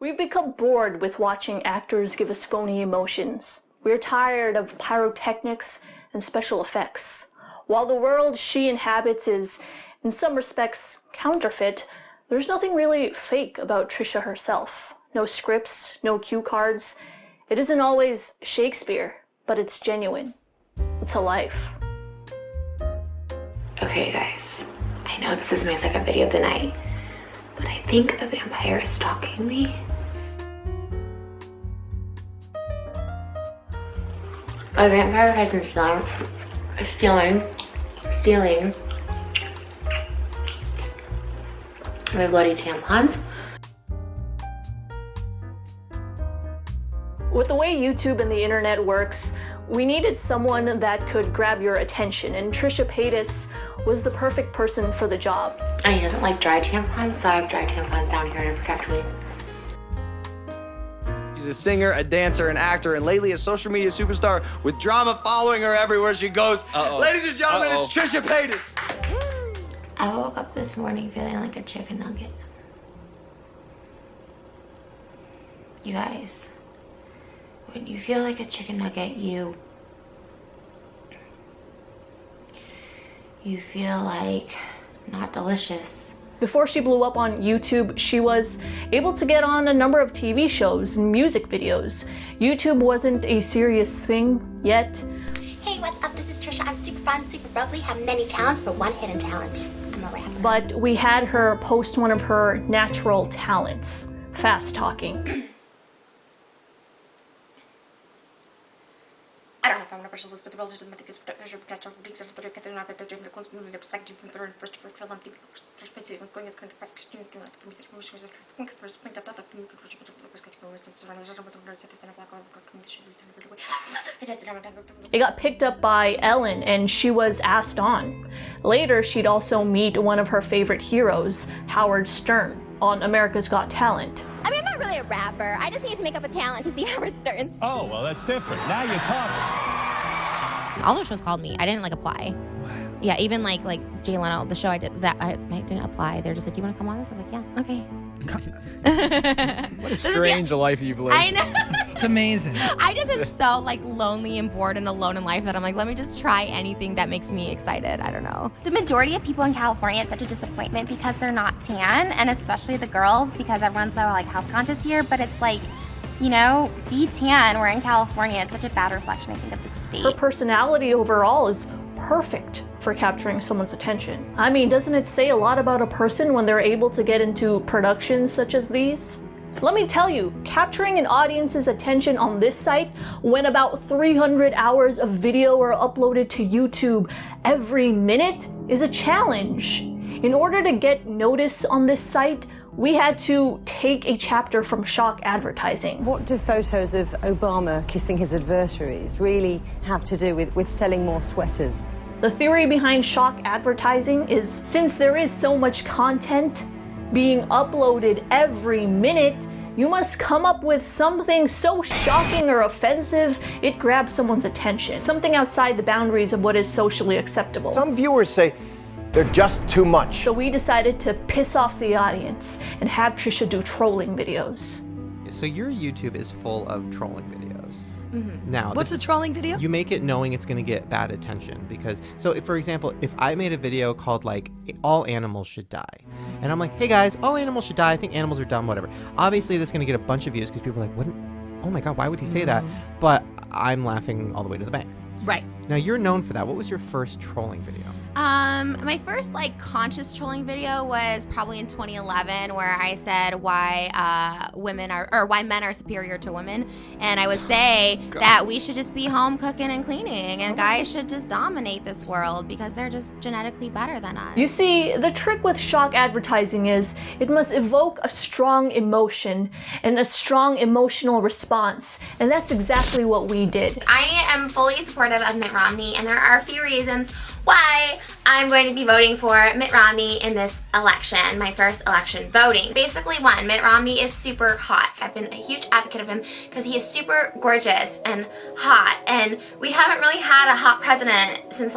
We've become bored with watching actors give us phony emotions. We're tired of pyrotechnics and special effects. While the world she inhabits is, in some respects, counterfeit, there's nothing really fake about Trisha herself. No scripts, no cue cards. It isn't always Shakespeare, but it's genuine. It's a life. Okay, guys. I know this is my second video of the night, but I think a vampire is stalking me. A vampire has been stealing my bloody tampons. With the way YouTube and the internet works, we needed someone that could grab your attention, and Trisha Paytas was the perfect person for the job. And he doesn't like dry tampons, so I have dry tampons down here to protect me. She's a singer, a dancer, an actor, and lately a social media superstar with drama following her everywhere she goes. Ladies and gentlemen, it's Trisha Paytas. I woke up this morning feeling like a chicken nugget. You guys, when you feel like a chicken nugget, you feel like not delicious. Before she blew up on YouTube, she was able to get on a number of TV shows and music videos. YouTube wasn't a serious thing yet. Hey, what's up? This is Trisha. I'm super fun, super bubbly, have many talents, but one hidden talent. I'm a rapper. But we had her post one of her natural talents, fast talking. I don't know if I'm not specialist, but the relative mathematics potential for digs of the Catherine Rabbit, the dream, the constant movie, the psych IRL, first for film, the perspective, what's going as kind of press question, like for me, the was a customers point up that the It got picked up by Ellen, and she was asked on. Later, she'd also meet one of her favorite heroes, Howard Stern, on America's Got Talent. I mean, I'm not really a rapper. I just need to make up a talent to see Howard Stern. Oh, well, that's different. Now you're talking. All those shows called me. I didn't apply. Yeah, even like Jay Leno, the show I did that I didn't apply. They're just like, "Do you want to come on this?" I was like, "Yeah, okay." What a strange life you've lived. I know. It's amazing. I just am so lonely and bored and alone in life that I'm like, let me just try anything that makes me excited. I don't know. The majority of people in California, it's such a disappointment because they're not tan, and especially the girls because everyone's so health conscious here. But it's like, you know, be tan. We're in California. It's such a bad reflection, I think, of the state. Her personality overall is perfect for capturing someone's attention. I mean, doesn't it say a lot about a person when they're able to get into productions such as these? Let me tell you, capturing an audience's attention on this site when about 300 hours of video are uploaded to YouTube every minute is a challenge. In order to get notice on this site, we had to take a chapter from shock advertising. What do photos of Obama kissing his adversaries really have to do with selling more sweaters? The theory behind shock advertising is, since there is so much content being uploaded every minute, you must come up with something so shocking or offensive it grabs someone's attention. Something outside the boundaries of what is socially acceptable. Some viewers say they're just too much. So we decided to piss off the audience and have Trisha do trolling videos. So your YouTube is full of trolling videos. Mm-hmm. Now, what's a trolling video? You make it knowing it's going to get bad attention because, so if, for example, if I made a video called like all animals should die, and I'm like, hey guys, all animals should die. I think animals are dumb, whatever. Obviously, that's going to get a bunch of views because people are like, what? Oh my God, why would he say that? But I'm laughing all the way to the bank. Right. Now you're known for that. What was your first trolling video? My first conscious trolling video was probably in 2011 where I said why why men are superior to women, and I would say that we should just be home cooking and cleaning and guys should just dominate this world because they're just genetically better than us. You see, the trick with shock advertising is it must evoke a strong emotion and a strong emotional response, and that's exactly what we did. I am fully supportive of Mitt Romney, and there are a few reasons why I'm going to be voting for Mitt Romney in this election, my first election voting. Basically, one, Mitt Romney is super hot. I've been a huge advocate of him because he is super gorgeous and hot, and we haven't really had a hot president since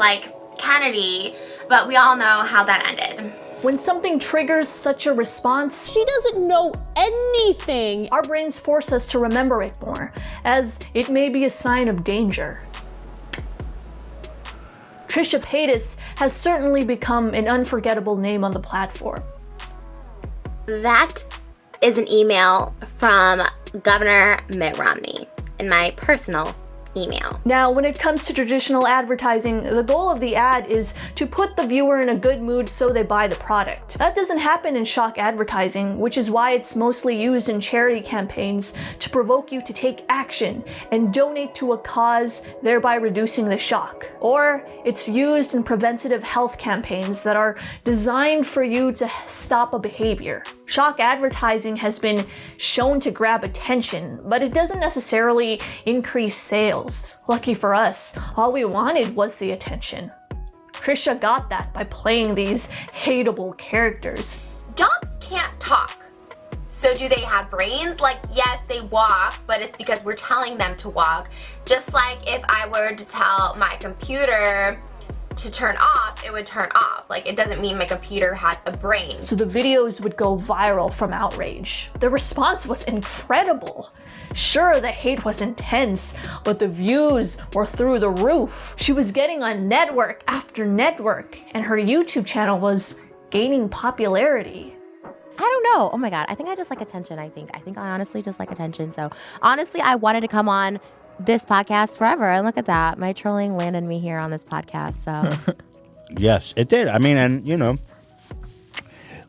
Kennedy, but we all know how that ended. When something triggers such a response, she doesn't know anything. Our brains force us to remember it more, as it may be a sign of danger. Trisha Paytas has certainly become an unforgettable name on the platform. That is an email from Governor Mitt Romney in my personal email. Now, when it comes to traditional advertising, the goal of the ad is to put the viewer in a good mood so they buy the product. That doesn't happen in shock advertising, which is why it's mostly used in charity campaigns to provoke you to take action and donate to a cause, thereby reducing the shock. Or it's used in preventative health campaigns that are designed for you to stop a behavior. Shock advertising has been shown to grab attention, but it doesn't necessarily increase sales. Lucky for us, all we wanted was the attention. Trisha got that by playing these hateable characters. Dogs can't talk. So do they have brains? Like, yes, they walk, but it's because we're telling them to walk. Just like if I were to tell my computer to turn off, it would turn off. Like, it doesn't mean my computer has a brain. So the videos would go viral from outrage. The response was incredible. Sure, the hate was intense, but the views were through the roof. She was getting on network after network, and her YouTube channel was gaining popularity. I don't know. Oh my God. I think I just like attention. I think I honestly just like attention. So honestly, I wanted to come on this podcast forever. And look at that. My trolling landed me here on this podcast. So yes, it did. I mean, and you know,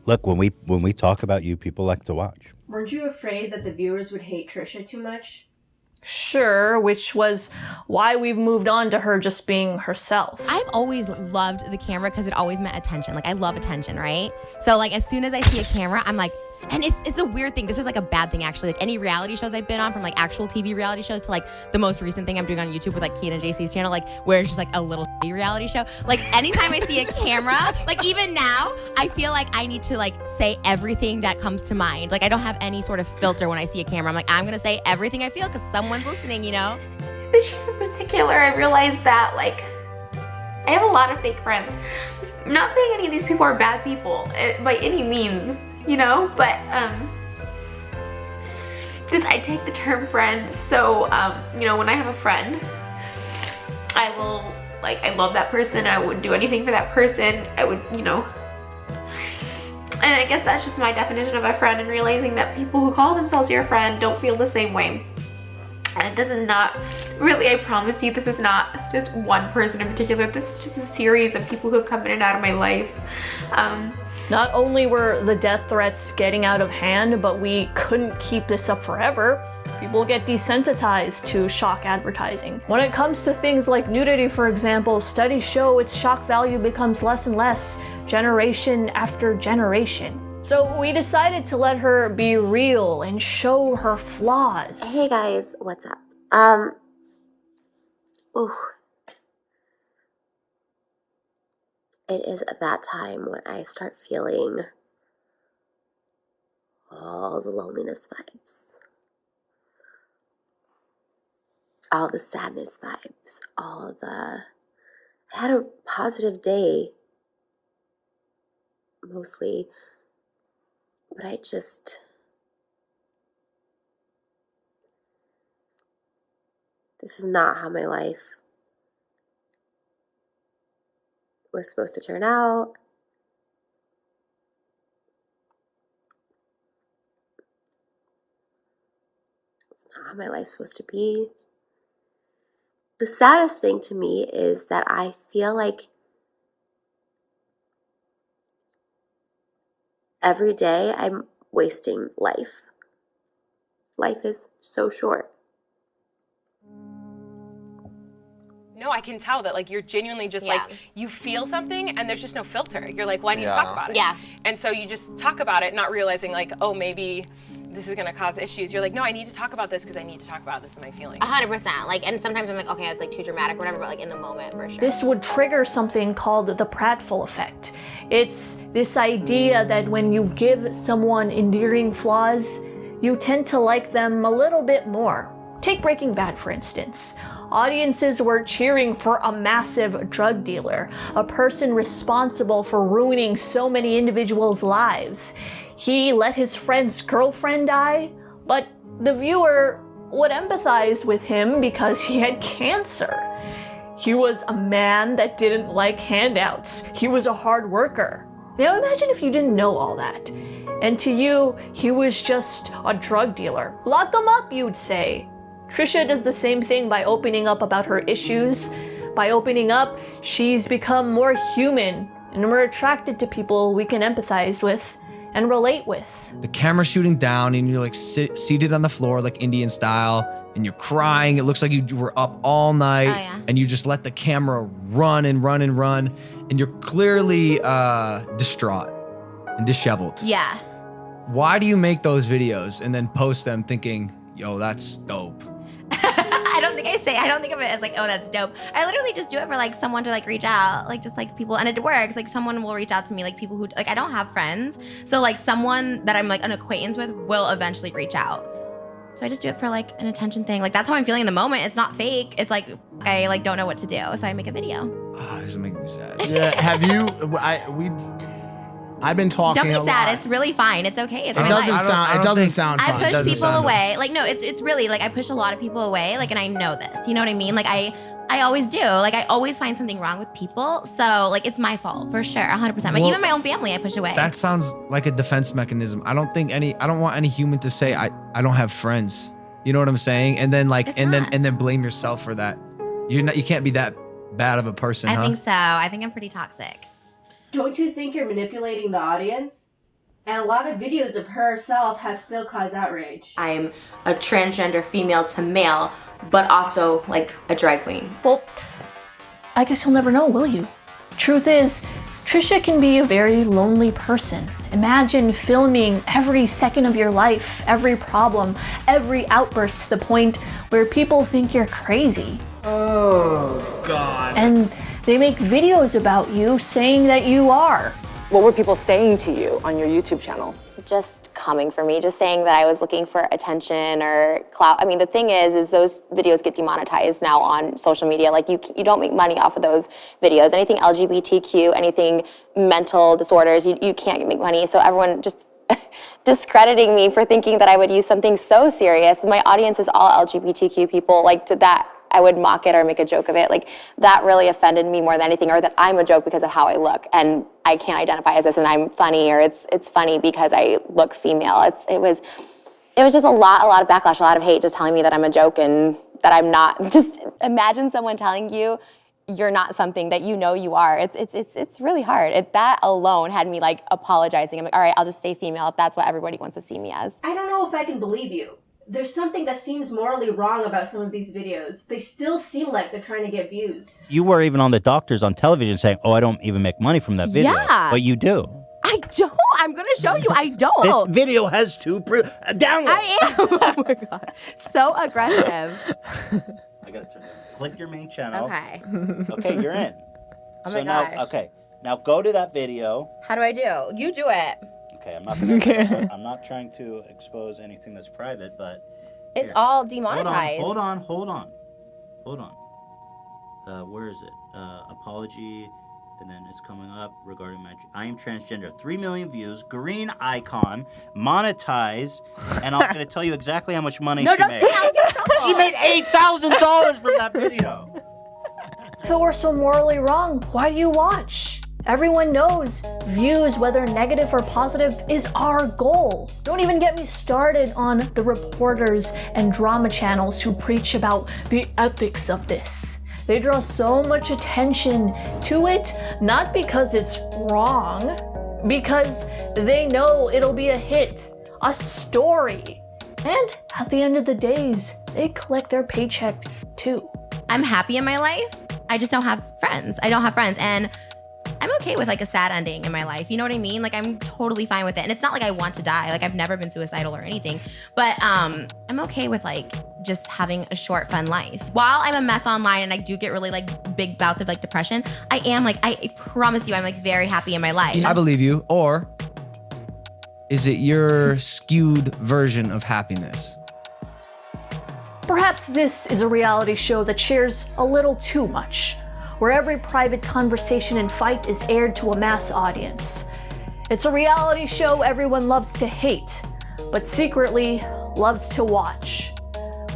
look, when we talk about you, people like to watch. Weren't you afraid that the viewers would hate Trisha too much? Sure, which was why we've moved on to her just being herself. I've always loved the camera because it always meant attention. Like, I love attention, right? So like, as soon as I see a camera, I'm like, and it's a weird thing. This is like a bad thing, actually. Like, any reality shows I've been on, from like actual TV reality shows to like the most recent thing I'm doing on YouTube with like Kean and JC's channel, like where it's just like a little reality show. Like, anytime I see a camera, like even now, I feel like I need to like say everything that comes to mind. Like, I don't have any sort of filter when I see a camera. I'm like, I'm gonna say everything I feel because someone's listening, you know? This year in particular, I realized that like I have a lot of fake friends. I'm not saying any of these people are bad people by any means, you know, but just I take the term friends. So you know, when I have a friend, I will, like, I love that person, I would do anything for that person, I would, you know, and I guess that's just my definition of a friend, and realizing that people who call themselves your friend don't feel the same way. And this is not, really, I promise you, this is not just one person in particular. This is just a series of people who have come in and out of my life. Not only were the death threats getting out of hand, but we couldn't keep this up forever. People get desensitized to shock advertising. When it comes to things like nudity, for example, studies show its shock value becomes less and less, generation after generation. So we decided to let her be real and show her flaws. Hey guys, what's up? It is at that time when I start feeling all the loneliness vibes, all the sadness vibes, I had a positive day, mostly, but I just, this is not how my life was supposed to turn out. It's not how my life's supposed to be. The saddest thing to me is that I feel like every day I'm wasting life. Life is so short. No, I can tell that, like, you're genuinely just like, you feel something and there's just no filter. You're like, well, I need to talk about it. Yeah. And so you just talk about it, not realizing like, oh, maybe this is gonna cause issues. You're like, no, I need to talk about this because I need to talk about this in my feelings. 100%. Like, and sometimes I'm like, okay, it's like too dramatic or whatever, but like in the moment, for sure. This would trigger something called the pratfall effect. It's this idea that when you give someone endearing flaws, you tend to like them a little bit more. Take Breaking Bad, for instance. Audiences were cheering for a massive drug dealer, a person responsible for ruining so many individuals' lives. He let his friend's girlfriend die, but the viewer would empathize with him because he had cancer. He was a man that didn't like handouts. He was a hard worker. Now imagine if you didn't know all that. And to you, he was just a drug dealer. Lock him up, you'd say. Trisha does the same thing by opening up about her issues. By opening up, she's become more human and more attracted to people we can empathize with and relate with. The camera's shooting down and you're like seated on the floor like Indian style and you're crying. It looks like you were up all night and you just let the camera run and run and run and you're clearly distraught and disheveled. Yeah. Why do you make those videos and then post them thinking, yo, that's dope? I don't think of it as like, oh, that's dope. I literally just do it for like someone to like reach out, like just like people, and it works. Like someone will reach out to me, like people who, like I don't have friends. So like someone that I'm like an acquaintance with will eventually reach out. So I just do it for like an attention thing. Like that's how I'm feeling in the moment. It's not fake. It's like, I like don't know what to do. So I make a video. This is making me sad. Yeah, have you, I've been talking Don't be a sad. lot. It's really fine. It's okay. It's It doesn't sound fun. I push people away. Like no, it's really like I push a lot of people away. Like, and I know this. You know what I mean? Like I always do. Like I always find something wrong with people. So like it's my fault for sure, 100%. Like Well, even my own family, I push away. That sounds like a defense mechanism. I don't want any human to say I don't have friends. You know what I'm saying? And then like and then blame yourself for that. You can't be that bad of a person, I think so. I think I'm pretty toxic. Don't you think you're manipulating the audience? And a lot of videos of herself have still caused outrage. I'm a transgender female to male, but also like a drag queen. Well, I guess you'll never know, will you? Truth is, Trisha can be a very lonely person. Imagine filming every second of your life, every problem, every outburst to the point where people think you're crazy. Oh, God. And they make videos about you saying that you are. What were people saying to you on your YouTube channel? Just coming for me, just saying that I was looking for attention or clout. I mean, the thing is those videos get demonetized now on social media. Like you don't make money off of those videos. Anything LGBTQ, anything mental disorders, you can't make money. So everyone just discrediting me for thinking that I would use something so serious. My audience is all LGBTQ people, like to that. I would mock it or make a joke of it. Like that really offended me more than anything, or that I'm a joke because of how I look and I can't identify as this and I'm funny, or it's funny because I look female. It was just a lot of backlash, a lot of hate just telling me that I'm a joke and that I'm not. Just imagine someone telling you you're not something that you know you are. It's really hard. That alone had me like apologizing. I'm like, all right, I'll just stay female if that's what everybody wants to see me as. I don't know if I can believe you. There's something that seems morally wrong about some of these videos. They still seem like they're trying to get views. You were even on the doctors on television saying, oh, I don't even make money from that video. Yeah. But you do. I don't. I'm going to show you. I don't. This video has to download. I am. Oh my God. So aggressive. I got to click your main channel. Okay. Okay, you're in. Oh so my now, gosh. okay. Now go to that video. How do I do? You do it. Okay, I'm not trying to expose anything that's private, but It's here. all demonetized. Hold on. Where is it? Apology, and then it's coming up regarding I am transgender. 3 million views, green icon, monetized, and I'm going to tell you exactly how much money she made. She made $8,000 from that video. If it were so morally wrong, why do you watch? Everyone knows views, whether negative or positive, is our goal. Don't even get me started on the reporters and drama channels who preach about the ethics of this. They draw so much attention to it, not because it's wrong, because they know it'll be a hit, a story. And at the end of the days, they collect their paycheck too. I'm happy in my life. I just don't have friends. I don't have friends. And I'm okay with like a sad ending in my life. You know what I mean? Like I'm totally fine with it. And it's not like I want to die. Like I've never been suicidal or anything. But I'm okay with like just having a short, fun life. While I'm a mess online and I do get really like big bouts of like depression, I am like, I promise you, I'm like very happy in my life. I believe you. Or is it your skewed version of happiness? Perhaps this is a reality show that shares a little too much, where every private conversation and fight is aired to a mass audience. It's a reality show everyone loves to hate, but secretly loves to watch.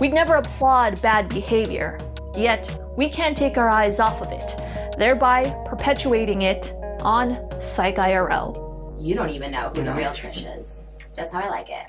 We'd never applaud bad behavior, yet we can't take our eyes off of it, thereby perpetuating it on Psych IRL. You don't even know who the real Trish is. Just how I like it.